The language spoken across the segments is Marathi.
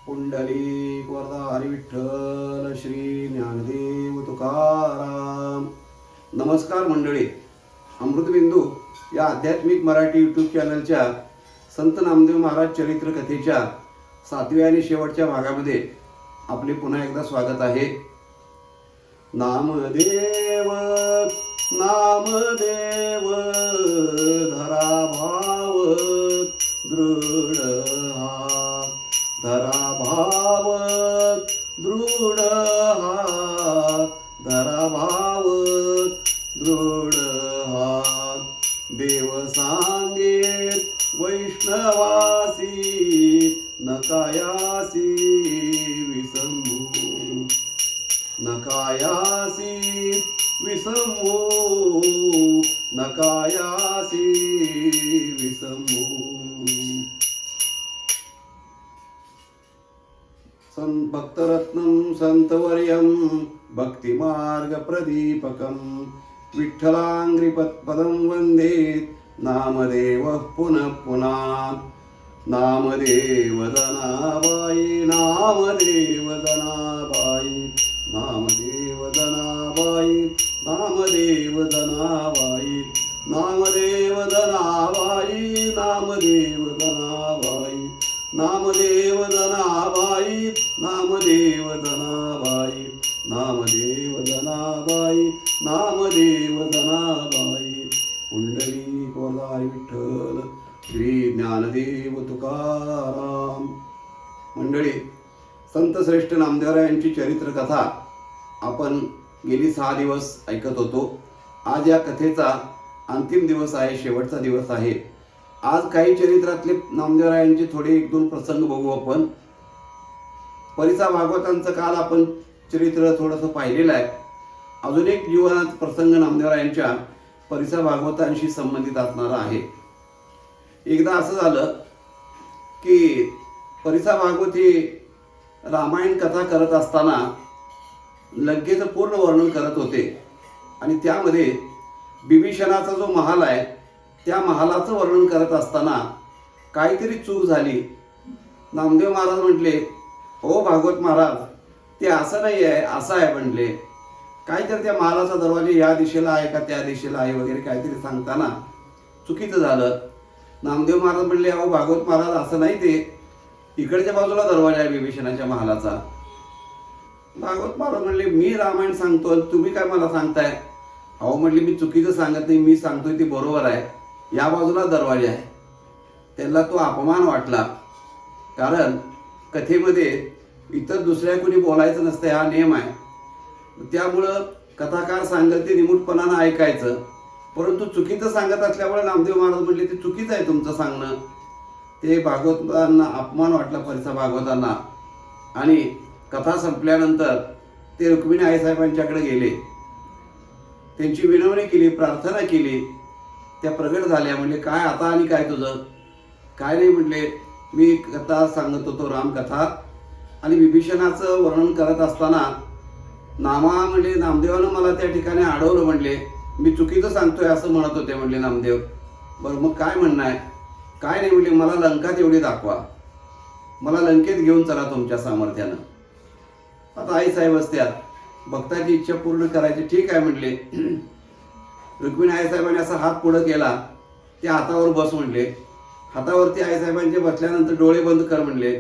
पुंडलिक वरदा हरी विठ्ठल श्री ज्ञानदेव तुकाराम. नमस्कार मंडळी. अमृतबिंदू या आध्यात्मिक मराठी यूट्यूब चॅनलच्या संत नामदेव महाराज चरित्र कथेच्या 7व्या आणि शेवटच्या भागामध्ये आपले पुन्हा एकदा स्वागत आहे. नामदेव नामदेव धरा भाव दृढ हा, धरा भाव दृढ हा, धरा भाव दृढ हा. देव सांगे वैष्णवासी नकायासी विसंभू, नकायासी विसंभू, नकायासी विसंभू. भक्तरत्नं संतवर्यं भक्तिमार्ग प्रदीपकं विठ्ठलांघ्रिपदं वन्दे नामदेवः पुनः पुनः. नामदेव धनाबाई, नामदेव धनाबाई, नामदेव धनाबाई, नामदेव धनाबाई, नामदेव धनाबाई, नामदेव धनाबाई, नामदेव धनाबाई, नामदेव धनाबाई, नामदेव धनाबाई, नामदेव धनाबाई. पुंडलिक वरदा हरी विठ्ठल श्री ज्ञानदेव तुकाराम. मंडळी, संत श्रेष्ठ नामदेवरायांची चरित्र कथा आपण गेली 6 दिवस ऐकत होतो. आज या कथेचा अंतिम दिवस आहे, शेवटचा दिवस आहे. आज काही चरित्रातले नामदेवरायांचे थोडे 1-2 प्रसंग बघू आपण. परिसा भागवतांचं काल आपण चरित्र थोडंसं पाहिलेलं आहे. अजून एक जीवनात प्रसंग नामदेवरायांच्या परिसा भागवतांशी संबंधित असणारा आहे. एकदा असं झालं की परिसा भागवत ही रामायण कथा करत असताना लंकेचं पूर्ण वर्णन करत होते आणि त्यामध्ये बिभीषणाचा जो महाल आहे त्या महालाचं वर्णन करत असताना काहीतरी चूक झाली. नामदेव महाराज म्हटले, ओ भागवत महाराज, ते असं नाही आहे, असं आहे म्हटले. काहीतरी त्या महालाचा दरवाजा या दिशेला आहे का त्या दिशेला आहे वगैरे काहीतरी सांगताना चुकीचं झालं. नामदेव महाराज म्हणले, अहो भागवत महाराज, असं नाही, ते इकडच्या बाजूला दरवाजा आहे बिभीषणाच्या महालाचा. भागवत महाराज म्हणले, मी रामायण सांगतो तुम्ही काय मला सांगताय? अहो म्हटले, मी चुकीचं सांगत नाही, मी सांगतोय ते बरोबर आहे, या बाजूला दरवाजा आहे. त्यांना तो अपमान वाटला, कारण कथेमध्ये इतर दुसऱ्या कोणी बोलायचं नसतं, हा नियम आहे. त्यामुळं कथाकार सांगेल ते निमूटपणानं ऐकायचं. परंतु चुकीचं सांगत असल्यामुळे नामदेव महाराज म्हटले, ते चुकीचं आहे तुमचं सांगणं. ते भागवतांना अपमान वाटला, परिसा भागवतांना. आणि कथा संपल्यानंतर ते रुक्मिणी आईसाहेबांच्याकडे गेले, त्यांची विनवणी केली, प्रार्थना केली. त्या प्रगट झाल्या. म्हणले, काय आता आणि काय तुझं? काय नाही म्हटले, मी कथा सांगत होतो, रामकथा, आणि विभीषणाचं वर्णन करत असताना म्हणजे नामदेवानं मला त्या ठिकाणी अडवलं. म्हणले, मी चुकीचं सांगतोय असं म्हणत होते म्हणले नामदेव. बरं, मग काय म्हणणं आहे? काय नाही म्हणले, मला लंका तेवढी दाखवा, मला लंकेत घेऊन चला तुमच्या सामर्थ्यानं. आता आईसाहेब असत्यात, भक्ताची इच्छा पूर्ण करायची, ठीक आहे म्हटले. रुक्मिणी आईसाहेबांनी असा हात पुढं केला, त्या हातावर बस म्हणले. हातावरती आईसाहेबांचे बसल्यानंतर डोळे बंद कर म्हणले.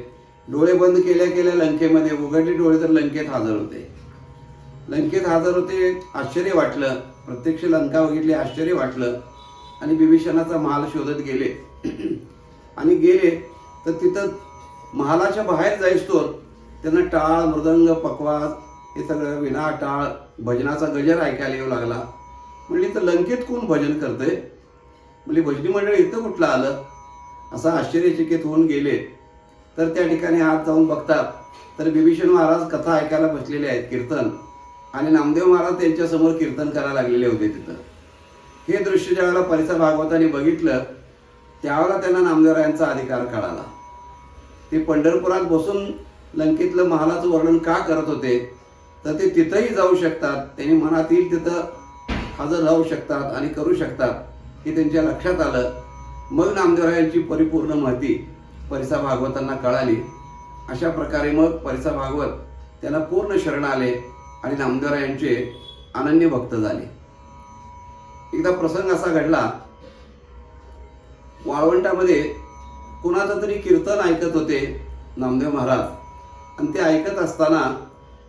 डोळे बंद केल्या केल्या लंकेमध्ये उघडले डोळे तर लंकेत हजर होते. लंकेत हजर होते. आश्चर्य वाटलं, प्रत्यक्ष लंका बघितली, आश्चर्य वाटलं. आणि बिभीषणाचा महाल शोधत गेले. आणि गेले तर तिथं महालाच्या बाहेर जाईस्तोवर त्यांना टाळ, मृदंग, पकवाज हे सगळं विना टाळ भजनाचा गजर ऐकायला येऊ लागला. म्हणली, तर लंकेत कोण भजन करतंय? म्हणजे भजनी मंडळ इथं कुठलं आलं? असं आश्चर्यचकित होऊन गेले. तर त्या ठिकाणी आत जाऊन बघतात तर बिभीषण महाराज कथा ऐकायला बसलेले आहेत, कीर्तन, आणि नामदेव महाराज त्यांच्यासमोर कीर्तन करायला लागलेले होते तिथं. हे दृश्य ज्यावेळेला परिसा भागवतांनी बघितलं त्यावेळेला त्यांना नामदेवरायांचा अधिकार कळाला. ते पंढरपुरात बसून लंकेतलं महालाचं वर्णन का करत होते, तर ते तिथंही जाऊ शकतात, त्यांनी मनात येईल तिथं हजर राहू शकतात आणि करू शकतात, हे त्यांच्या लक्षात आलं. मग नामदेवरायांची परिपूर्ण महती परिसा भागवतांना कळाली अशा प्रकारे मग परिसर भागवत त्यांना पूर्ण शरण आले आणि नामदेवरायांचे अनन्य भक्त झाले. एकदा प्रसंग असा घडला, वाळवंटामध्ये कुणाचं तरी कीर्तन ऐकत होते नामदेव महाराज, आणि ते ऐकत असताना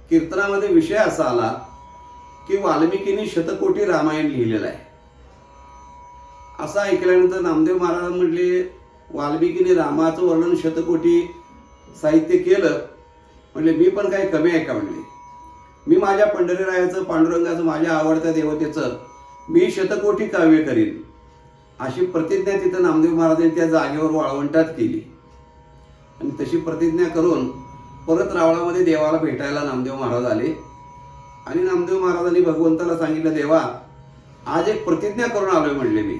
कीर्तनामध्ये विषय असा आला की वाल्मिकींनी शतकोटी रामायण लिहिलेलं आहे. असं ऐकल्यानंतर नामदेव महाराज म्हटले, वाल्मिकीने रामाचं वर्णन शतकोटी साहित्य केलं, म्हणले मी पण काही कमी आहे का? म्हणले मी माझ्या पंढरीरायाचं, पांडुरंगाचं, माझ्या आवडत्या देवतेचं मी शतकोटी काव्य करीन, अशी प्रतिज्ञा तिथं नामदेव महाराजांनी त्या जागेवर वाळवंटात केली. आणि तशी प्रतिज्ञा करून परत रावळामध्ये देवाला भेटायला नामदेव महाराज आले. आणि नामदेव महाराजांनी भगवंताला सांगितलं, देवा आज एक प्रतिज्ञा करून आलोय म्हणले मी.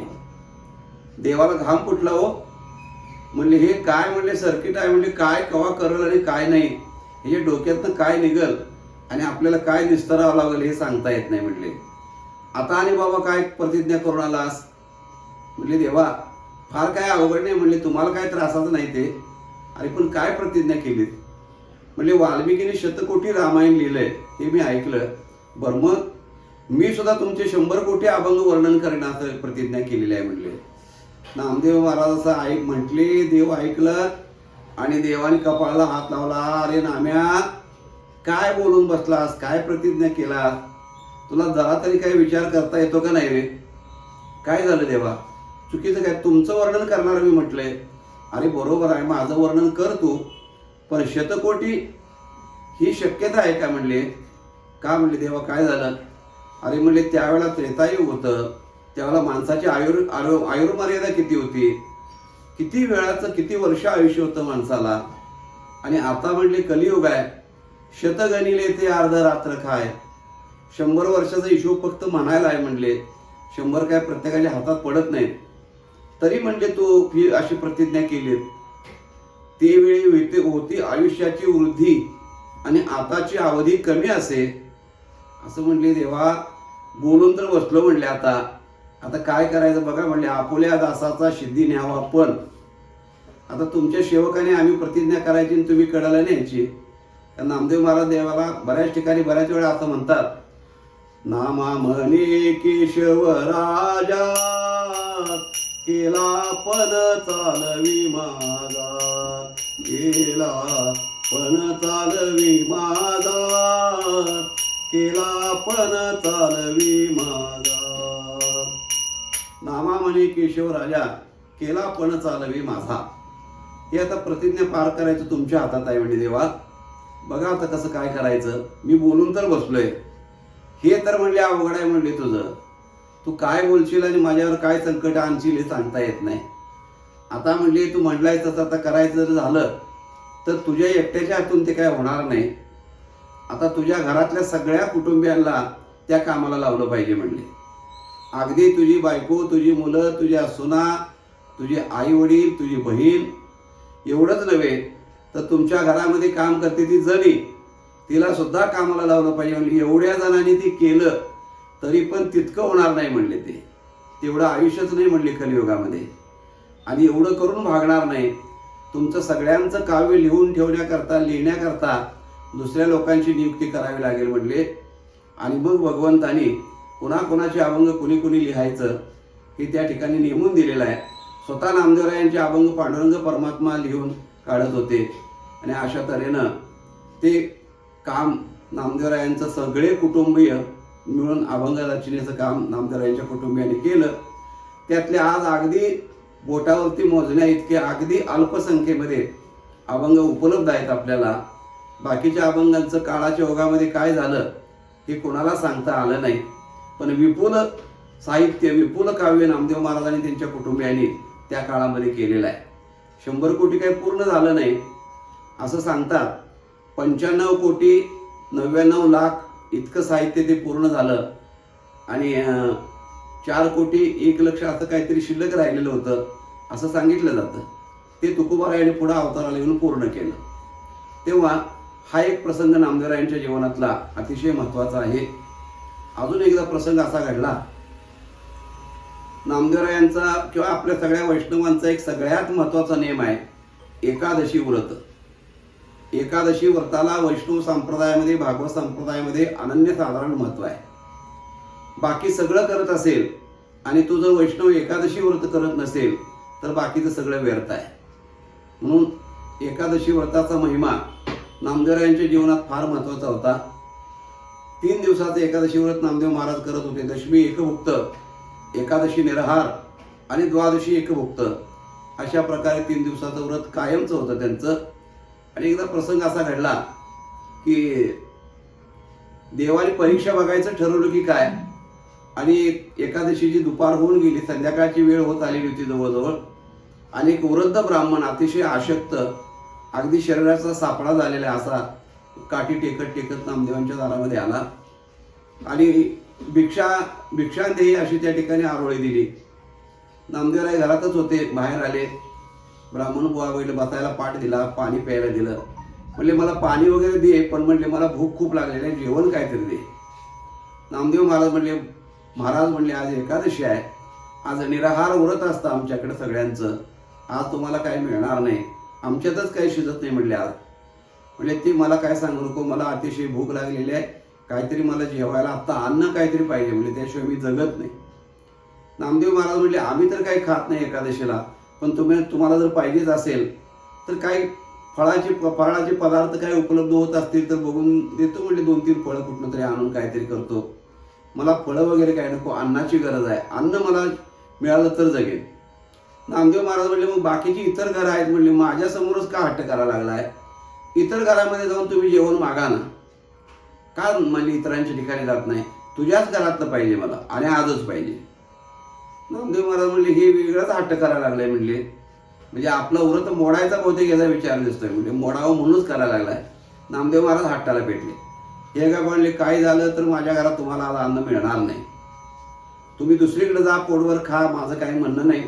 देवाला घाम फुटला हो. म्हणले हे काय? म्हणले सर्किट आहे. म्हणले काय कवा करल आणि काय नाही, हे डोक्यातनं काय निघल आणि आपल्याला काय निस्तरावं लागेल हे सांगता येत नाही. म्हणले आता आणि बाबा काय प्रतिज्ञा करून आलास? म्हणले देवा फार काय अवघड नाही. म्हणले तुम्हाला काय त्रासाचं नाही ते, अरे पण काय प्रतिज्ञा केली? म्हणले वाल्मिकीने शतकोटी रामायण लिहिलंय हे मी ऐकलं. बरं मग मी सुद्धा तुमचे 100 कोटी अभंग वर्णन करेन असं प्रतिज्ञा केलेली आहे. म्हणले नामदेव महाराज असं म्हटले, देव ऐकलं आणि देवाने कपाळाला हात लावला. अरे नाम्या काय बोलून बसलास? काय प्रतिज्ञा केला? तुला जरा तरी काही विचार करता येतो का नाही रे? काय झालं देवा? चुकीचं काय? तुमचं वर्णन करणार मी म्हटलंय. अरे बरोबर आहे, माझं वर्णन कर तू, पण शतकोटी ही शक्यता आहे का? म्हणले का? म्हणले देवा काय झालं? अरे म्हणले त्यावेळेला त्रेतायुग होतं, त्यावेळेला माणसाची आयुर्मर्यादा किती होती, किती वेळाचं किती वर्ष आयुष्य होतं माणसाला. आणि आता म्हणले कलियुग आहे, शतगणिले ते अर्ध रात्र खाय. 100 वर्षाचा हिशोब फक्त म्हणायला आहे. म्हणले 100 काय प्रत्येकाच्या हातात पडत नाहीत. तरी म्हणले तू ही अशी प्रतिज्ञा केली. ते वेळी होती आयुष्याची वृद्धी आणि आताची अवधी कमी असे असं म्हणले. देवा बोलून तर बसलो म्हणले, आता काय करायचं बघा. म्हणले आपुल्या दासाचा सिद्धी न्यावा. पण आता तुमच्या सेवकाने आम्ही प्रतिज्ञा करायची आणि तुम्ही कडाला न्यायची. नामदेव महाराज देवाला बऱ्याच ठिकाणी बऱ्याच वेळा असं म्हणतात, नामा म्हणे केशव राजा केला पण चालवी माझा, केला पण चालवी माझा, केला पण चालवी माझा. नामा म्हणे केशव राजा केला पण चालवी माझा. हे आता प्रतिज्ञा पार करायचं तुमच्या हातात आहे. म्हणजे देवा बघा आता कसं काय करायचं. मी बोलून तर बसलोय, हे तर म्हणले अवघड आहे. म्हणले तुझं तू काय बोलशील आणि माझ्यावर काय संकट आणशील हे सांगता येत नाही. आता म्हणले तू म्हणलाय तसं आता करायचं जर झालं तर तुझ्या एकट्याच्या हातून ते काय होणार नाही. आता तुझ्या घरातल्या सगळ्या कुटुंबियांना त्या कामाला लावलं पाहिजे. म्हणले अगदी तुझी बायको, तुझी मुलं, तुझ्या सुना, तुझे आई वडील, तुझी बहीण एवढंच नव्हे तर तुमच्या घरामध्ये काम करते ती जणी, तिला सुद्धा कामाला लावलं पाहिजे. म्हणजे एवढ्या जणांनी ती केलं तरी पण तितकं होणार नाही. म्हणले तेवढं आयुष्यच नाही म्हणले कलियुगामध्ये. आणि एवढं करून भागणार नाही. तुमचं सगळ्यांचं काव्य लिहून ठेवण्याकरता, लिहिण्याकरता दुसऱ्या लोकांची नियुक्ती करावी लागेल. म्हणले आणि मग भगवंतानी कोणाकोणाचे अभंग कुणी कुणी लिहायचं हे त्या ठिकाणी नेमून दिलेलं आहे. स्वतः नामदेवरायांचे अभंग पांडुरंग परमात्मा लिहून काढत होते. आणि अशा तऱ्हेनं ते काम नामदेवरायांचं सगळे कुटुंबीय मिळून अभंग रचनेचं काम नामदेवरायांच्या कुटुंबियांनी केलं. त्यातले आज अगदी बोटावरती मोजण्या इतके अगदी अल्पसंख्येमध्ये अभंग उपलब्ध आहेत आपल्याला. बाकीच्या अभंगांचं काळाच्या ओघामध्ये काय झालं हे कोणाला सांगता आलं नाही. पण विपुल साहित्य, विपुल काव्य नामदेव महाराजांनी त्यांच्या कुटुंबियांनी त्या काळामध्ये केलेलं आहे. 100 कोटी काही पूर्ण झालं नाही असं सांगतात. 95 कोटी 99 लाख इतकं साहित्य ते पूर्ण झालं. आणि 4 कोटी 1 लक्ष असं काहीतरी शिल्लक राहिलेलं होतं असं सांगितलं जातं. ते तुकोबारायाने पुढे अवताराला येऊन पूर्ण केलं. तेव्हा हा एक प्रसंग नामदेवरायांच्या जीवनातला अतिशय महत्त्वाचा आहे. अजून एकदा प्रसंग असा घडला. नामदेवरायांचा किंवा आपल्या सगळ्या वैष्णवांचा एक सगळ्यात महत्त्वाचा नियम आहे एकादशी व्रत. एकादशी व्रताला वैष्णव संप्रदायामध्ये, भागवत संप्रदायामध्ये अनन्यसाधारण महत्त्व आहे. बाकी सगळं करत असेल आणि तू जर वैष्णव एकादशी व्रत करत नसेल तर बाकीचं सगळं व्यर्थ आहे. म्हणून एकादशी व्रताचा महिमा नामदेवरायांच्या जीवनात फार महत्त्वाचा होता. 3 दिवसाचं एकादशी व्रत नामदेव महाराज करत होते. दशमी एकभुक्त, एकादशी निराहार आणि द्वादशी एकभुक्त अशा प्रकारे 3 दिवसाचं व्रत कायमचं होतं त्यांचं. आणि एकदा प्रसंग असा घडला की देवाने परीक्षा बघायचं ठरवलं की काय, आणि एकादशीची दुपार होऊन गेली, संध्याकाळची वेळ होत आलेली होती जवळजवळ. आणि एक वृद्ध ब्राह्मण अतिशय आशक्त, अगदी शरीराचा सापळा झालेला असा काठी टेकत टेकत नामदेवांच्या दारामध्ये आला आणि भिक्षांदेही अशी त्या ठिकाणी आरोळी दिली. नामदेवराय घरातच होते, बाहेर आले. ब्राह्मण बुवा वगैरे बसायला पाठ दिला, पाणी प्यायला दिलं. म्हणले मला पाणी वगैरे दे, पण म्हणले मला भूक खूप लागलेली आहे, जेवण काहीतरी दे. नामदेव महाराज म्हणले आज एकादशी आहे, आज निराहार व्रत असतं आमच्याकडे सगळ्यांचं, आज तुम्हाला काही मिळणार नाही, आमच्यातच काही शिजत नाही म्हणले आज. म्हणजे ती मला काय सांगू नको, मला अतिशय भूक लागलेली आहे, काहीतरी मला जेवायला आत्ता अन्न काहीतरी पाहिजे म्हणले, त्याशिवाय मी जगत नाही. नामदेव महाराज म्हणले आम्ही तर काही खात नाही एकादशीला, पण तुम्हाला जर पाहिजेच असेल तर काही फळाचे पदार्थ काही उपलब्ध होत असतील तर बघून देतो म्हणले. 2-3 फळं कुठनं तरी आणून काहीतरी करतो, मला फळं वगैरे काही नको, अन्नाची गरज आहे, अन्न मला मिळालं तर जगेल. नामदेव महाराज म्हणले मग बाकीची इतर घरं आहेत म्हणले, माझ्यासमोरच का हट्ट करायला लागलाय, इतर घरामध्ये जाऊन तुम्ही जेवण मागा ना, का म्हणले इतरांच्या ठिकाणी जात नाही, तुझ्याच घरातलं पाहिजे मला आणि आजच पाहिजे. नामदेव महाराज म्हणले हे वेगळंच हट्ट करायला लागलाय म्हणले, म्हणजे आपलं व्रत मोडायचा बहुतेक याचा विचार दिसतोय, म्हणजे मोडावं म्हणूनच करायला लागलाय. नामदेव महाराज हट्टाला पेटले. हे का म्हणले काय झालं तर माझ्या घरात तुम्हाला आज अन्न मिळणार नाही, तुम्ही दुसरीकडे जा, पोटवर खा, माझं काही म्हणणं नाही,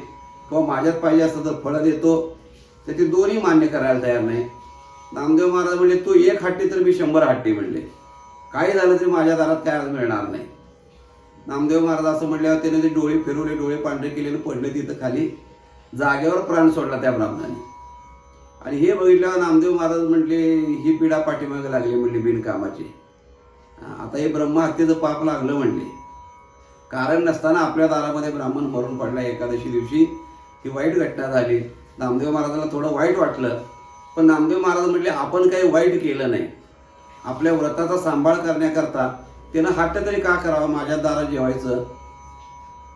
किंवा माझ्यात पाहिजे असतं तर फळं देतो, तर ते दोन्ही मान्य करायला तयार नाही. नामदेव महाराज म्हणले तू 1 हट्टी तर मी 100 हट्टी म्हणले, काही झालं तरी माझ्या दारात काय आज मिळणार नाही. नामदेव महाराज असं म्हणल्यावर त्याने ते डोळे फिरवले, डोळे पांढरे केलेले, पडले तिथं खाली, जागेवर प्राण सोडला त्या ब्राह्मणाने. आणि हे बघितल्यावर नामदेव महाराज म्हटले ही पिढा पाठीमागे लागली म्हणली बिनकामाची, आता हे ब्रह्महत्येचं पाप लागलं म्हणले. कारण नसताना आपल्या दारामध्ये ब्राह्मण मरून पडला एकादशी दिवशी, ही वाईट घटना झाली. नामदेव महाराजांना थोडं वाईट वाटलं, पण नामदेव महाराज म्हटले आपण काही वाईट केलं नाही, आपल्या व्रताचा सांभाळ करण्याकरता त्यानं हट्ट तरी का करावा माझ्या दारात जेवायचं,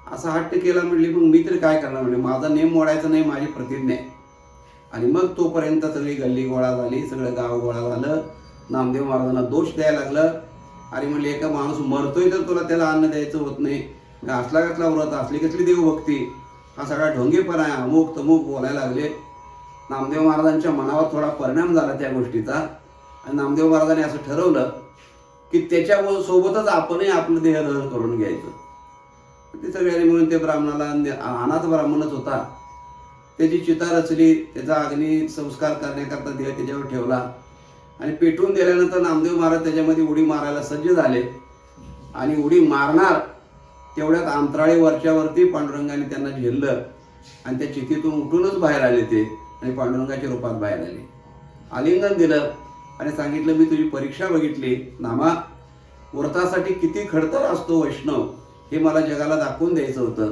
असा हट्ट केला म्हणली. मग मी तरी काय करणार म्हणले, माझा नेम मोडायचा नाही, माझी प्रतिज्ञा आहे. आणि मग तोपर्यंत सगळी गल्ली गोळा झाली, सगळं गाव गोळा झालं. नामदेव महाराजांना दोष द्यायला लागलं आणि म्हणले एका माणूस मरतोय तर तुला त्याला अन्न द्यायचं होत नाही, असला कसला व्रत, असली कसली देवभक्ती, हा सगळा ढोंगेपणा आहे, अमुक तमुक बोलायला लागले. नामदेव महाराजांच्या मनावर थोडा परिणाम झाला त्या गोष्टीचा. आणि नामदेव महाराजांनी असं ठरवलं की त्याच्या सोबतच आपणही आपलं देहदहन करून घ्यायचं. ते सगळ्यांनी मिळून ते ब्राह्मणाला, अनाथ ब्राह्मणच होता, त्याची चिता रचली, त्याचा अग्नी संस्कार करण्याकरता देह त्याच्यावर ठेवला आणि पेटवून दिल्यानंतर नामदेव महाराज त्याच्यामध्ये उडी मारायला सज्ज झाले. आणि उडी मारणार तेवढ्यात अंतराळी वरच्यावरती पांडुरंगाने त्यांना झेललं आणि त्या चितीतून उठूनच बाहेर आले ते, आणि पांडुरंगाच्या रूपात बाहेर आले, आलिंगन दिलं आणि सांगितलं मी तुझी परीक्षा बघितली नामा, व्रतासाठी किती खडतर असतो वैष्णव हे मला जगाला दाखवून द्यायचं होतं.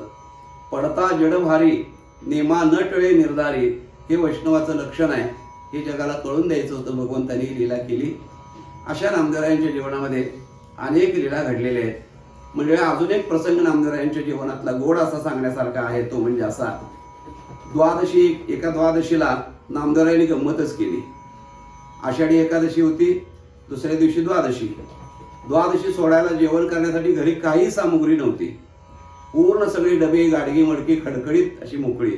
पडता जडभारी नेमा न टळे निर्धारी हे वैष्णवाचं लक्षण आहे, हे जगाला कळून द्यायचं होतं. भगवंतांनी लीला केली. अशा नामदेवरायांच्या जीवनामध्ये अनेक लीला घडलेल्या आहेत. म्हणजे अजून एक प्रसंग नामदेवरायांच्या जीवनातला गोड असा सांगण्यासारखा आहे, तो म्हणजे असा, एका द्वादशीला नामदेवरायांनी गंमतच केली. आषाढी एकादशी होती, दुसऱ्या दिवशी द्वादशी सोडायला जेवण करण्यासाठी घरी काही सामुग्री नव्हती, पूर्ण सगळी डबे गाडगी मडकी खडखडीत अशी मोकळी.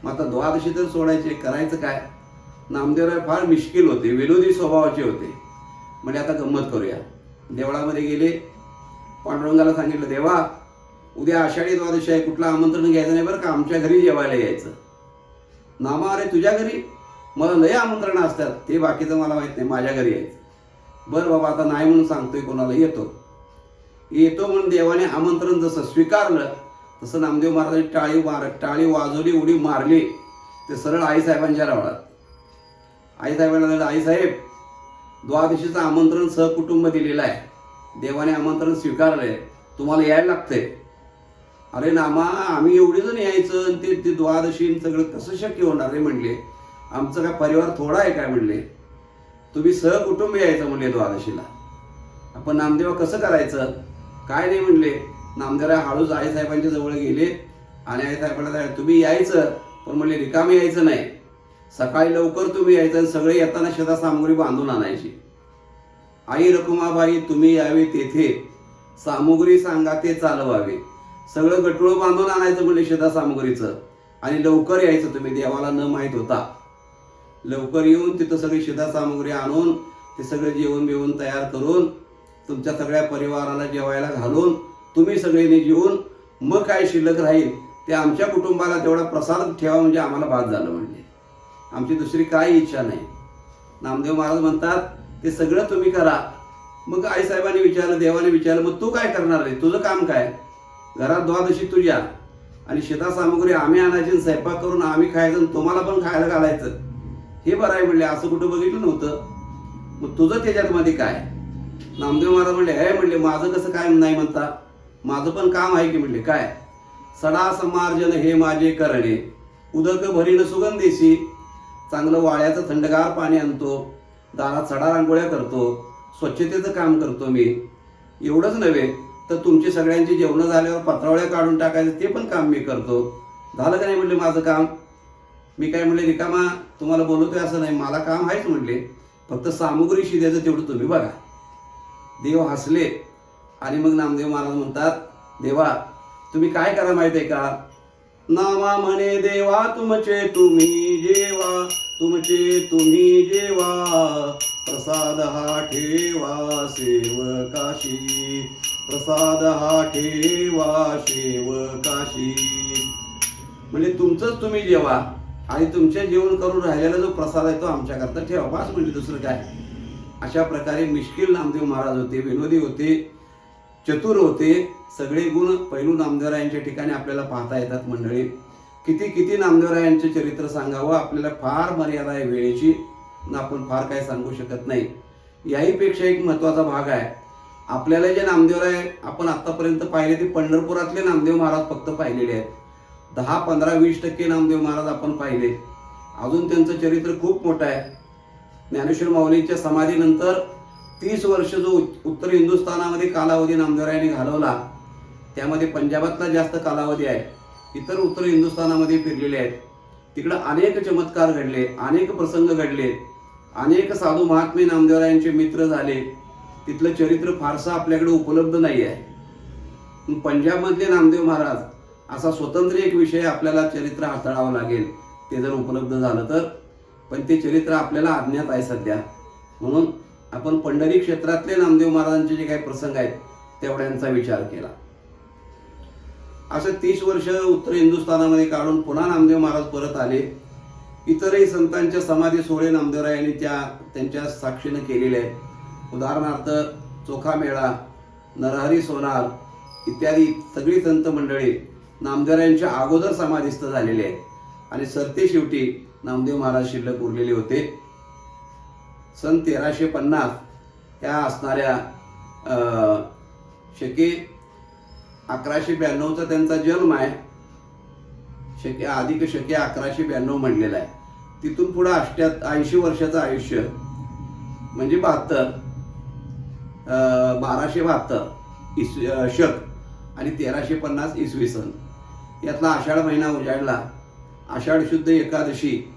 मग आता द्वादशी तर सोडायचे, करायचं काय. नामदेवराय फार मिश्किल होते, विनोदी स्वभावाचे होते. म्हणजे आता गंमत करूया. देवळामध्ये गेले, पांडुरंगाला सांगितलं देवा उद्या आषाढी द्वादशी आहे, कुठलं आमंत्रण घ्यायचं नाही बरं का, आमच्या घरी जेवायला यायचं. नामा अरे तुझ्या घरी, मला लय आमंत्रण असतात, ते बाकीचं मला माहित नाही, माझ्या घरी यायचं. बरं बाबा आता नाही म्हणून सांगतोय, कोणाला येतो म्हणून देवाने आमंत्रण जसं स्वीकारलं तसं नामदेव महाराजांनी टाळी वाजवली, उडी मारली, ते सरळ आईसाहेबांच्या रावळात. आईसाहेबांना झालं, आईसाहेब द्वादशीचं आमंत्रण सहकुटुंब दिलेलं आहे, देवाने आमंत्रण स्वीकारलंय, तुम्हाला यायला लागतंय. अरे नामा, आम्ही एवढे जण यायचं आणि ते द्वादशी सगळं कसं शक्य होणार रे म्हणले. आमचा काय परिवार थोडा आहे काय म्हणले, तुम्ही सहकुटुंब यायचं म्हणले द्वादशीला. आपण नामदेवा कसं करायचं, काय नाही म्हणले. नामदेवराय हळूच आईसाहेबांच्या जवळ गेले आणि आईसाहेबांना तुम्ही यायचं, पण म्हणले रिकामी यायचं नाही, सकाळी लवकर तुम्ही यायचं आणि सगळे येताना शेतात सामुग्री बांधून आणायची. आई रखुमाबाई तुम्ही यावे तेथे, सामुग्री सांगा ते चालवावे. सगळं गटुळं बांधून आणायचं म्हणले शेतात सामुग्रीचं, आणि लवकर यायचं तुम्ही, देवाला न माहीत होता. लवकर येऊन तिथं सगळी शेतात सामुग्री आणून ते सगळं जेवण बिवून तयार करून तुमच्या सगळ्या परिवाराला जेवायला घालून तुम्ही सगळ्यांनी जेवून मग काय शिल्लक राहील ते आमच्या कुटुंबाला तेवढा प्रसाद ठेवा, म्हणजे आम्हाला बाद झालं म्हणले. आमची दुसरी काही इच्छा नाही. नामदेव महाराज म्हणतात ते सगळं तुम्ही करा. मग आईसाहेबांनी विचारलं, देवाने विचारलं, मग तू काय करणार रे, तुझं काम काय. घरात द्वादशी तुझ्या आणि शेतात सामुग्री आम्ही आणायची, स्वयंपाक करून आम्ही खायचं, तुम्हाला पण खायला घालायचं, हे बरं आहे म्हणले. असं कुठं बघितलं नव्हतं. मग तुझं त्याच्यात मध्ये काय. नामदेव महाराज म्हणले, हे म्हणले माझं कसं काय नाही म्हणता, माझं पण काम आहे की म्हणले. काय. सडा समार्जन हे माझे करणे, उदक भरीन सुगंधेशी. चांगलं वाळ्याचं थंडगार पाणी आणतो, दारात सडा रांगोळ्या करतो, स्वच्छतेचं काम करतो मी. एवढंच नव्हे तर तुमची सगळ्यांची जेवणं झाल्यावर पत्रावळ्या काढून टाकायचं ते पण काम मी करतो. झालं का नाही म्हणले माझं काम. मी काय म्हणले रिकामा तुम्हाला बोलवतोय असं नाही, मला काम आहेच म्हणले, फक्त सामुग्री शिद्याचं तेवढं तुम्ही बघा. देव हसले आणि मग नामदेव महाराज म्हणतात, देवा तुम्ही काय करा माहिती आहे का. नामा म्हणे देवा तुमचे तुम्ही जेवा, तुमचे तुम्ही जेवा, प्रसाद हा ठेवा सेवकाशी, प्रसाद हा ठेवा सेवकाशी. म्हणजे तुमचंच तुम्ही जेवा आणि तुमचे जेवण करून राहिलेला जो प्रसाद आहे तो आमच्याकरता ठेवा, बस म्हणजे दुसरं काय. अशा प्रकारे मिश्किल नामदेव महाराज होते, विनोदी होते, चतुर होते. सगळे गुण पैलू नामदेवरायांच्या ठिकाणी आपल्याला पाहता येतात मंडळी. किती किती नामदेवरायांचे चरित्र सांगावं, आपल्याला फार मर्यादा आहे वेळेची, आपण फार काय सांगू शकत नाही. याहीपेक्षा एक महत्त्वाचा भाग आहे, आपल्याला जे नामदेवराय आपण आतापर्यंत पाहिले ते पंढरपुरातले नामदेव महाराज फक्त पाहिलेले आहेत. 10, 15, 20% नामदेव महाराज आपण पाहिले. अजून त्यांचं चरित्र खूप मोठं आहे. ज्ञानेश्वर माऊलींच्या समाधीनंतर 30 वर्ष जो उत्तर हिंदुस्थानामध्ये कालावधी नामदेवरायांनी घालवला, त्यामध्ये पंजाबातला जास्त कालावधी आहे. इतर उत्तर हिंदुस्थानामध्ये फिरलेले आहेत. तिकडं अनेक चमत्कार घडले, अनेक प्रसंग घडले, अनेक साधू महात्मे नामदेवरायांचे मित्र झाले. तिथलं चरित्र फारसं आपल्याकडे उपलब्ध नाही आहे. पंजाबमधले नामदेव महाराज असा स्वतंत्र एक विषय आपल्याला चरित्र हाताळावं लागेल, ते जर उपलब्ध झालं तर. पण ते चरित्र आपल्याला अज्ञात आहे सध्या. म्हणून आपण पंढरी क्षेत्रातले नामदेव महाराजांचे जे काही प्रसंग आहेत तेवढ्यांचा विचार केला. असं 30 वर्ष उत्तर हिंदुस्थानामध्ये काढून पुन्हा नामदेव महाराज परत आले. इतरही संतांच्या समाधी सोहळे नामदेवरायांनी त्यांच्या साक्षीने केलेले आहेत. उदाहरणार्थ चोखा मेळा, नरहरी सोनार इत्यादी सगळी संत मंडळी नामदेवरायांच्या अगोदर समाधीस्थ झालेले आहेत. आणि सरते शेवटी नामदेव महाराज शिल्लक उरलेले होते. सन 1350 ह्या असणाऱ्या शके 1192चा त्यांचा जन्म आहे. शके अधिक शके 1192 म्हणलेला आहे. तिथून पुढे 80 वर्षाचं आयुष्य म्हणजे 1272 शक आणि 1350 इसवी सन. यातला आषाढ महिना उजाडला. आषाढ शुद्ध एकादशी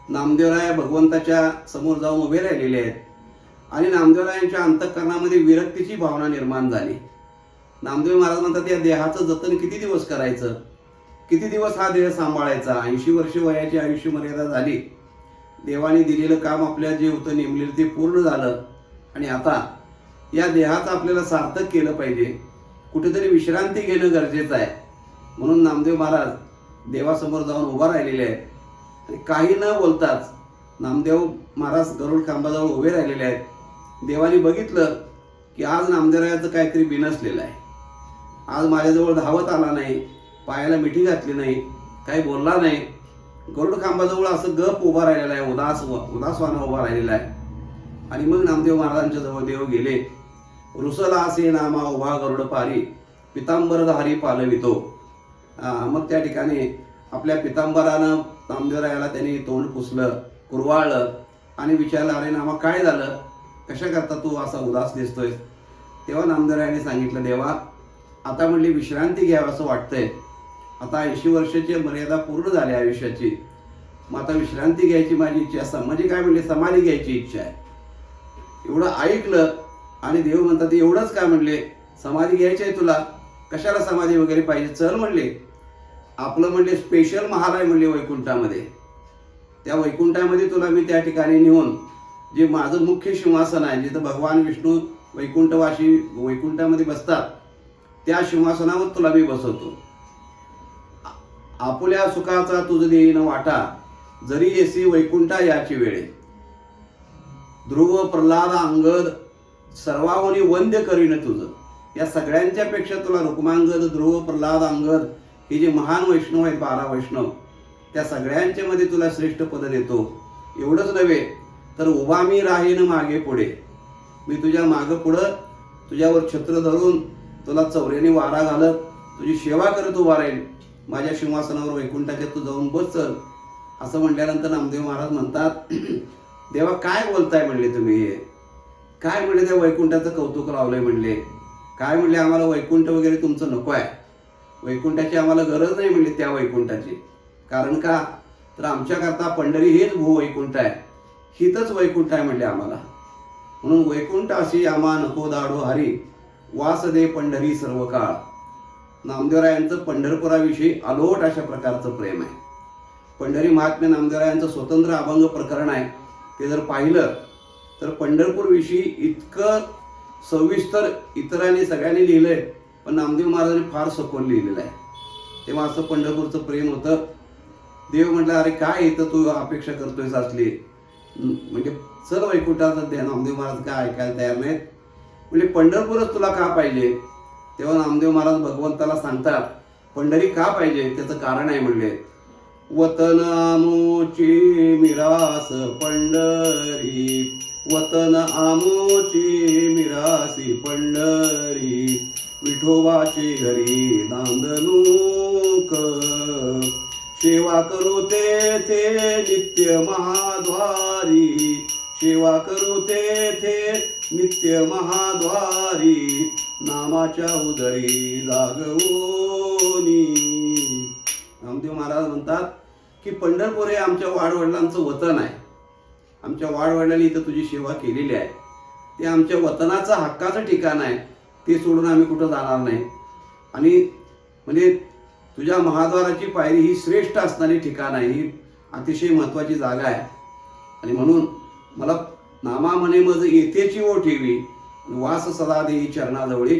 नामदेवराय भगवंताच्या समोर जाऊन उभे राहिलेले आहेत आणि नामदेवरायांच्या अंतःकरणामध्ये विरक्तीची भावना निर्माण झाली. नामदेव महाराज म्हणतात, या देहाचं जतन किती दिवस करायचं, किती दिवस हा देह सांभाळायचा. 80 वर्ष वयाची आयुष्य मर्यादा झाली. देवाने दिलेलं काम आपल्या जे होतं नेमलेलं ते पूर्ण झालं आणि आता या देहाचं आपल्याला सार्थक केलं पाहिजे. कुठेतरी विश्रांती घेणं गरजेचं आहे. म्हणून नामदेव महाराज देवासमोर जाऊन उभा राहिलेले आहेत. आणि काही न बोलताच नामदेव महाराज गरुड खांबाजवळ उभे राहिलेले आहेत. देवाने बघितलं की आज नामदेवरायाचं काहीतरी बिनसलेलं आहे. आज माझ्याजवळ धावत आला नाही, पायाला मिठी घातली नाही, काही बोलला नाही. गरुड खांबाजवळ असं गप उभा राहिलेला आहे, उदासवानं उभा राहिलेला आहे. आणि मग नामदेव महाराजांच्या जवळ देव गेले. रुसला असे नामा उभा गरुड पारी, पितांबरधारी पालवितो. मग त्या ठिकाणी आपल्या पितांबरानं नामदेवरायाला त्यांनी तोंड पुसलं, कुरवाळलं आणि विचारलं, अरे नामा काय झालं, कशा करता तू असा उदास दिसतोय? तेव्हा नामदेवरायाने सांगितलं, देवा आता म्हणली विश्रांती घ्यावं असं वाटतंय. आता 80 वर्षाची मर्यादा पूर्ण झाली आयुष्याची. मग आता विश्रांती घ्यायची माझी इच्छा असं म्हणजे काय म्हणले, समाधी घ्यायची इच्छा आहे. एवढं ऐकलं आणि देव म्हणतात, एवढंच काय म्हणले, समाधी घ्यायची आहे तुला, कशाला समाधी वगैरे पाहिजे, चल म्हणले, आपलं म्हणले स्पेशल महाल आहे म्हणले वैकुंठामध्ये. त्या वैकुंठामध्ये तुला मी त्या ठिकाणी नेऊन जे माझं मुख्य सिंहासन आहे, जिथं भगवान विष्णू वैकुंठवासी वैकुंठामध्ये बसतात, त्या सिंहासनावर तुला मी बसवतो. आपुल्या सुखाचा तुझ देईन वाटा, जरी येसी वैकुंठा याची वेळे. ध्रुव प्रल्हाद अंगद सर्वांनी वंद्य करीन तुझं. या सगळ्यांच्या पेक्षा तुला रुक्मांगद, ध्रुव, प्रल्हाद, अंगद हे जे महान वैष्णव आहेत, 12 वैष्णव, त्या सगळ्यांच्या मध्ये तुला श्रेष्ठ पद देतो. एवढंच नव्हे तर उभा मी राहीन मागे पुढे. मी तुझ्या मागं पुढं तुझ्यावर छत्र धरून तुला चौऱ्याने वारा घालत तुझी सेवा करत उभा राहील. माझ्या सिंहासनावर वैकुंठाच्या तू जाऊन बसल. असं म्हटल्यानंतर नामदेव महाराज म्हणतात, देवा काय बोलताय म्हणले तुम्ही, काय म्हणले त्या वैकुंठाचं कौतुक लावलंय म्हणले, काय म्हणले आम्हाला वैकुंठ वगैरे तुमचं नको आहे, वैकुंठाची आम्हाला गरज नाही म्हणले त्या वैकुंठाची. कारण का तर आमच्याकरता पंढरी हेच भूवैकुंठ आहे, हितच वैकुंठ आहे म्हणले आम्हाला. म्हणून वैकुंठ अशी आम्हा नको दाडो हरी, वास दे पंढरी सर्व काळ. नामदेवरायांचं पंढरपुराविषयी अलोट अशा प्रकारचं प्रेम आहे. पंढरी महात्म्य नामदेवरायांचं स्वतंत्र अभंग प्रकरण आहे. ते जर पाहिलं तर पंढरपूरविषयी इतकं सविस्तर इतरांनी सगळ्यांनी लिहिलंय, पण नामदेव महाराजांनी फार सखोल लिहिलेलं आहे. तेव्हा असं पंढरपूरचं प्रेम होतं. देव म्हटलं, अरे काय इथं तू अपेक्षा करतोयस असली, म्हणजे चल वैकुंठाचं द्या. नामदेव महाराज काय ऐकायला तयार नाहीत. म्हणजे पंढरपूरच तुला का पाहिजे? तेव्हा नामदेव महाराज भगवंताला सांगतात, पंढरी का पाहिजे त्याचं कारण आहे म्हणले, वतन आमोची मिरास पंढरी, वतन आमोची मिरासी पंढरी, विठोबाची घरी नांदणूक, सेवा करू तेथे नित्य महाद्वारी, सेवा करू तेथे नित्य महाद्वारी, नामाच्या उदरी जागवोनी. नामदेव महाराज म्हणतात की पंढरपूर हे आमच्या वाडवडिलांचं वतन आहे. आमच्या वाडवडिलांनी इथं तुझी सेवा केलेली आहे, ते आमच्या वतनाचं हक्काचं ठिकाण आहे, ते सोडून आम्ही कुठं जाणार नाही. आणि म्हणजे तुझ्या महाद्वाराची पायरी ही श्रेष्ठ असणारी ठिकाण आहे, ही अतिशय महत्त्वाची जागा आहे. आणि म्हणून मला नामा म्हणे मज येथेची ओ ठेवी, वास सदा देई चरणाजवळी,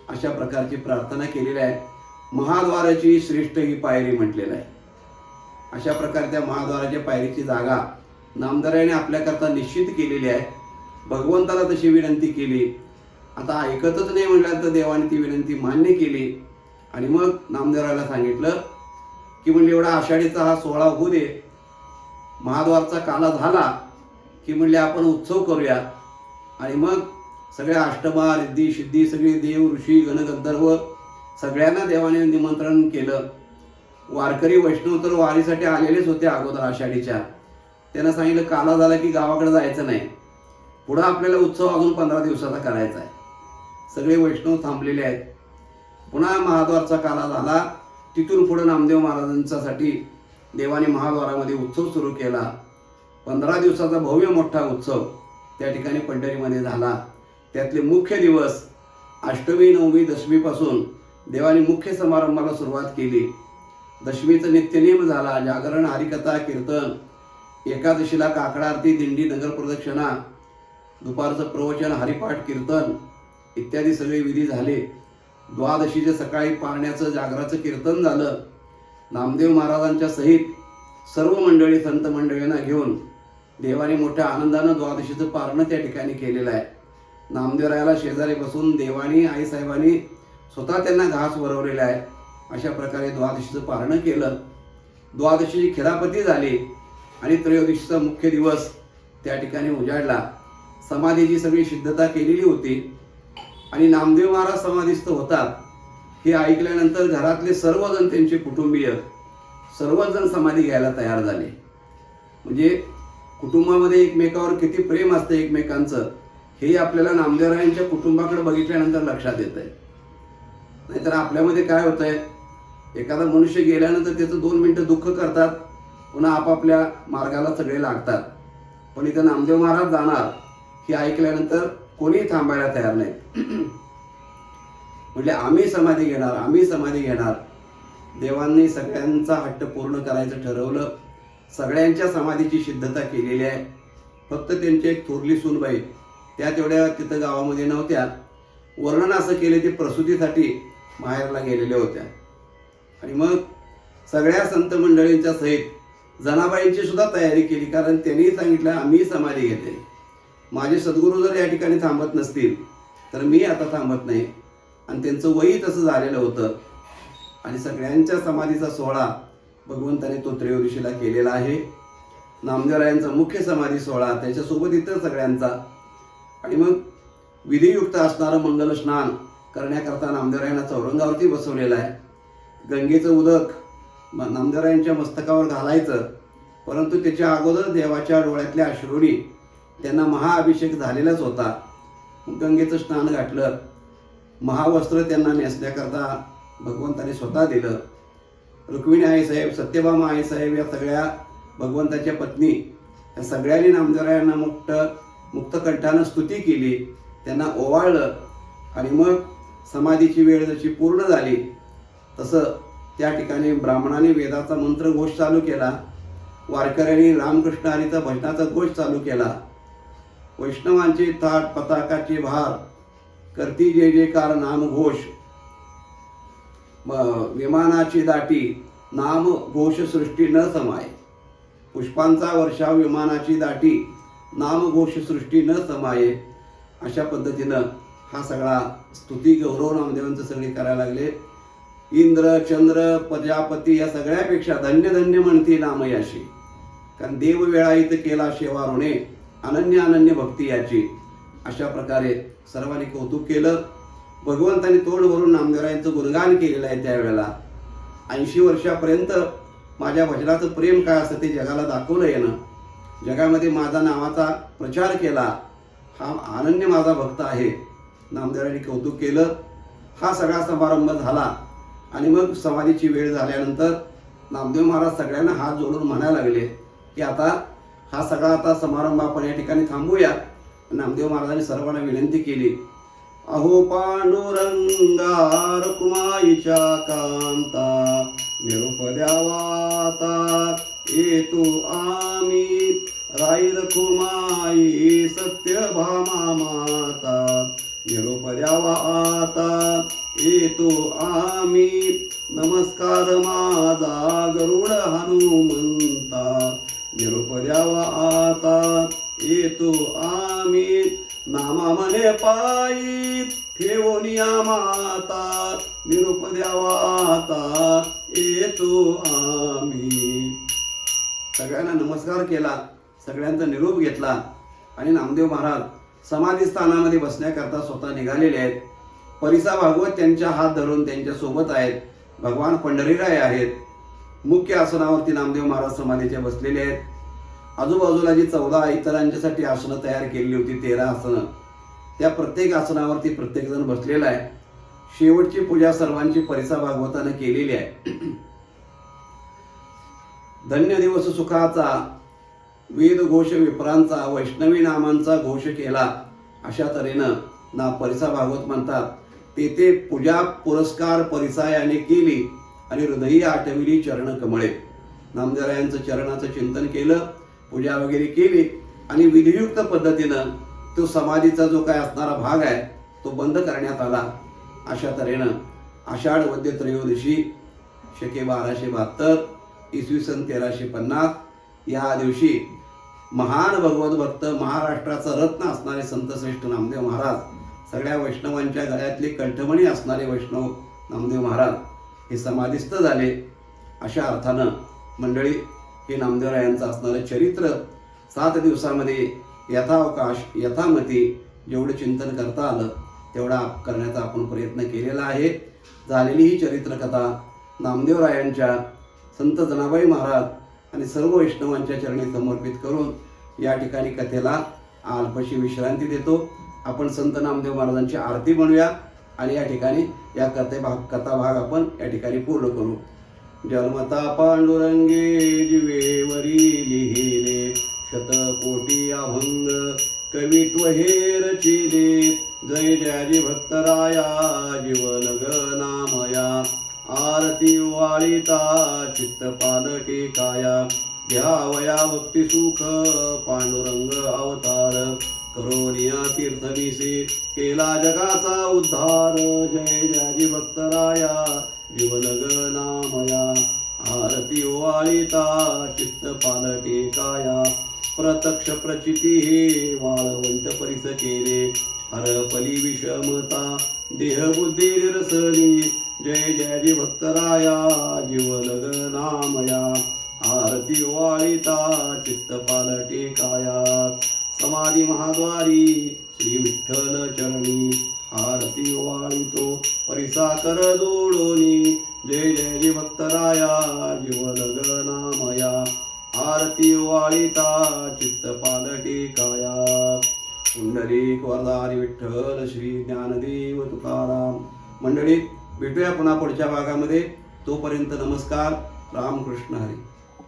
अशा प्रकारची प्रार्थना केलेली आहे. महाद्वाराची श्रेष्ठ ही पायरी म्हटलेलं आहे. अशा प्रकारे त्या महाद्वाराच्या पायरीची जागा नामदेवरायाने आपल्याकरता निश्चित केलेली आहे. भगवंताला तशी विनंती केली. आता ऐकतच नाही म्हटलं तर देवाने ती विनंती मान्य केली. आणि मग नामदेवरायाला सांगितलं की म्हणजे एवढा आषाढीचा हा सोहळा होऊ दे, महाद्वारचा काला झाला की म्हणले आपण उत्सव करूया. आणि मग सगळ्या अष्टमा रिद्धी सिद्धी सगळे देव ऋषी गणगंधर्व सगळ्यांना देवाने निमंत्रण केलं. वारकरी वैष्णव तर वारीसाठी आलेलेच होते अगोदर आषाढीच्या. त्यांना सांगितलं काला झाला की गावाकडे जायचं नाही, पुढं आपल्याला उत्सव अजून 15 दिवसाचा करायचा आहे. सगळे वैष्णव थांबलेले आहेत. पुन्हा महाद्वारचा काला झाला. तिथून पुढे नामदेव महाराजांच्यासाठी देवाने महाद्वारामध्ये उत्सव सुरू केला. 15 दिवसाचा भव्य मोठा उत्सव त्या ठिकाणी पंढरीमध्ये झाला. त्यातले मुख्य दिवस अष्टमी, नवमी, दशमीपासून देवाने मुख्य समारंभाला सुरुवात केली. दशमीचं नित्यनेम झाला, जागरण, हरिकथा, कीर्तन. एकादशीला काकडा आरती, दिंडी, नगर प्रदक्षिणा, दुपारचं प्रवचन, हरिपाठ, कीर्तन इत्यादी सगळे विधी झाले. द्वादशीच्या सकाळी पारण्याचं जागराचं कीर्तन झालं. नामदेव महाराजांच्या सहित सर्व मंडळी संत मंडळींना घेऊन देवाने मोठ्या आनंदानं द्वादशीचं पारणं त्या ठिकाणी केलेलं आहे. नामदेवरायाला शेजारी बसून देवानी आईसाहेबांनी स्वतः त्यांना घास भरवलेला आहे. अशा प्रकारे द्वादशीचं पारणं केलं. द्वादशी खिरापती झाली आणि त्रयोदशीचा मुख्य दिवस त्या ठिकाणी उजाडला. समाधीची सगळी सिद्धता केलेली होती आणि नामदेव महाराज समाधीस्थ होतात हे ऐकल्यानंतर घरातले सर्वजण, त्यांचे कुटुंबीय सर्वच जण समाधी घ्यायला तयार झाले. म्हणजे कुटुंबामध्ये एकमेकावर किती प्रेम असतं एकमेकांचं, हे आपल्याला नामदेवरायांच्या कुटुंबाकडे बघितल्यानंतर लक्षात येत आहे. नाहीतर आपल्यामध्ये काय होत आहे, एखादा मनुष्य गेल्यानंतर त्याचं 2 मिनिटं दुःख करतात, पुन्हा आपापल्या मार्गाला सगळे लागतात. पण इथं नामदेव महाराज जाणार हे ऐकल्यानंतर कोणीही थांबायला तयार नाही. म्हणजे आम्ही समाधी घेणार, आम्ही समाधी घेणार. देवांनी सगळ्यांचा हट्ट पूर्ण करायचं ठरवलं. सगळ्यांच्या समाधीची सिद्धता केलेली आहे. फक्त त्यांची एक थोरली सूनबाई त्या तेवढ्या तिथं गावामध्ये नव्हत्या. वर्णन असं केले ते प्रसूतीसाठी माहेरला गेलेल्या होत्या. आणि मग सगळ्या संत मंडळींच्या सहित जनाबाईंची सुद्धा तयारी केली, कारण त्यांनी सांगितलं आम्ही समाधी घेते. माझे सद्गुरू जर या ठिकाणी थांबत नसतील तर मी आता थांबत नाही. आणि त्यांचं वयही तसं झालेलं होतं. आणि सगळ्यांच्या समाधीचा सोहळा भगवंताने तो त्रयोदशीला केलेला आहे. नामदेवरायांचा मुख्य समाधी सोहळा, त्याच्यासोबत इतर सगळ्यांचा. आणि मग विधियुक्त असणारं मंगल स्नान करण्याकरता नामदेवरायांना चौरंगावरती बसवलेलं आहे. गंगेचं उदक नामदेवरायांच्या मस्तकावर घालायचं, परंतु त्याच्या अगोदर देवाच्या डोळ्यातल्या अश्रूंनी त्यांना महाअभिषेक झालेलाच होता. गंगेचं स्नान घातलं. महावस्त्र त्यांना नेसण्याकरता भगवंताने स्वतः दिलं. रुक्मिणी आईसाहेब, सत्यभामा आईसाहेब या सगळ्या भगवंताच्या पत्नी या सगळ्यांनी नामदेवरायांना मुक्तकंठानं स्तुती केली, त्यांना ओवाळलं. आणि मग समाधीची वेळ जशी पूर्ण झाली तसं त्या ठिकाणी ब्राह्मणाने वेदाचा मंत्र घोष चालू केला. वारकऱ्यांनी रामकृष्ण हरीचा भजनाचा घोष चालू केला. वैष्णवांचे थाट पताकाचे भार करती जय जयकार नाम घोष. विमानाची दाटी नाम घोष सृष्टी न समाय. पुष्पांचा वर्षाव विमानाची दाटी नाम घोष सृष्टी न समाये. अशा पद्धतीनं हा सगळा स्तुती गौरव नामदेवांचं सगळे करायला लागले. इंद्र चंद्र प्रजापती या सगळ्यापेक्षा धन्य धन्य म्हणती नामयाशी, कारण देव वेळा इथं केला शेवारुणे अनन्य अनन्य भक्ती याची. अशा प्रकारे सर्वांनी कौतुक केलं. भगवंतांनी तोंड भरून नामदेवरायांचं गुणगान केलेलं आहे. त्यावेळेला 80 वर्षापर्यंत माझ्या भजनाचं प्रेम काय असतं ते जगाला दाखवलं येणं, जगामध्ये माझा नावाचा प्रचार केला, हा अनन्य माझा भक्त आहे. नामदेवरायांनी कौतुक केलं. हा सगळा समारंभ झाला. आणि मग समाधीची वेळ झाल्यानंतर नामदेव महाराज सगळ्यांना हात जोडून म्हणायला लागले की आता हा सगळा समारंभ आपण या ठिकाणी थांबूया. नामदेव महाराजांनी सर्वांना विनंती केली, अहो पांडुरंगा रखुमाईच्या कांता, निरोप द्यावाता येतो आम्ही, राई रखुमाई सत्यभामा माता, निरोप द्यावा आता येतो आम्ही, नमस्कार माझा गरुड हनुमंता, निरोप द्यावा आता येतो आम्ही, नामा म्हणे पायी ठेवूनिया माता, निरोप द्यावा आता येतो आम्ही. सगळ्यांना नमस्कार केला, सगळ्यांचा निरोप घेतला आणि नामदेव महाराज समाधी स्थानामध्ये बसण्याकरता स्वतः निघालेले आहेत. परिसा भागवत त्यांच्या हात धरून त्यांच्या सोबत आहेत. भगवान पंढरीराय आहेत. मुख्य आसनावरती नामदेव महाराज समाधीचे बसलेले आहेत. आजूबाजूला जी 14 इतरांच्यासाठी आसनं तयार केलेली होती, 13 आसनं, त्या प्रत्येक आसनावरती प्रत्येकजण बसलेला आहे. शेवटची पूजा सर्वांची परिसा भागवताने केलेली आहे. धन्य दिवस सुखाचा, वेद घोष विप्रांचा, वैष्णवी नामांचा घोष केला. अशा तऱ्हेनं ना परिसा भागवत म्हणतात. तेथे पूजा पुरस्कार परिसायाने केली आणि हृदयी आठविली चरण कमळे. नामदेवरायांचं चरणाचं चिंतन केलं, पूजा वगैरे केली आणि विधियुक्त पद्धतीनं तो समाधीचा जो काय असणारा भाग आहे तो बंद करण्यात आला. अशा तऱ्हेनं आषाढ वद्य त्रयोदशी शके 1272 इसवी सन 1350 या दिवशी महान भगवत भक्त, महाराष्ट्राचा रत्न असणारे संत श्रेष्ठ नामदेव महाराज, सगळ्या वैष्णवांच्या गळ्यातले कंठमणी असणारे वैष्णव नामदेव महाराज हे समाधीस्थ झाले. अशा अर्थानं मंडळी, हे नामदेवरायांचं असणारं चरित्र 7 दिवसामध्ये यथावकाश यथामती जेवढं चिंतन करता आलं तेवढा करण्याचा आपण प्रयत्न केलेला आहे. झालेली ही चरित्रकथा नामदेवरायांच्या, संत जनाबाई महाराज आणि सर्व वैष्णवांच्या चरणी समर्पित करून या ठिकाणी कथेला अल्पशी विश्रांती देतो. आपण संत नामदेव महाराजांची आरती म्हणूया आणि या ठिकाणी या कथा भाग आपण या ठिकाणी पूर्ण करू. जन्मता पांडुरंगे जिवेवरी लिहिले, शतकोटी अभंग कवित्व हे रचिले. जय जय भक्तराया जीवलग नामया, आरती वाळिता चित्त पालटे काया. घ्यावया भक्ती सुख पांडुरंग अवतार, करोनिया तीर्थविसे केला जगाचा उद्धार. जय जय भक्तराया जीवलग नामया, आरती वाळिता चित्त पालटे काया. प्रत्यक्ष प्रचिती हे वाळवंट परिस केले, हरपली विषमता देह बुद्धी निरसली. जय जय भक्तराया जीवलग नामया, आरती वाळिता चित्त पालटे काया. समाधी महाद्वारी श्री विठ्ठल चरणी, आरती वाळितो परिसा कर जोडोनी. जय जय भक्तराया जीवलग नामया, आरती वाळिता चित्त पालटे काया. पुंडलिक वरदारी विठ्ठल श्री ज्ञानदेव तुकाराम. मंडळी, भेटूया पुन्हा पुढच्या भागामध्ये. तोपर्यंत नमस्कार. रामकृष्ण हरी.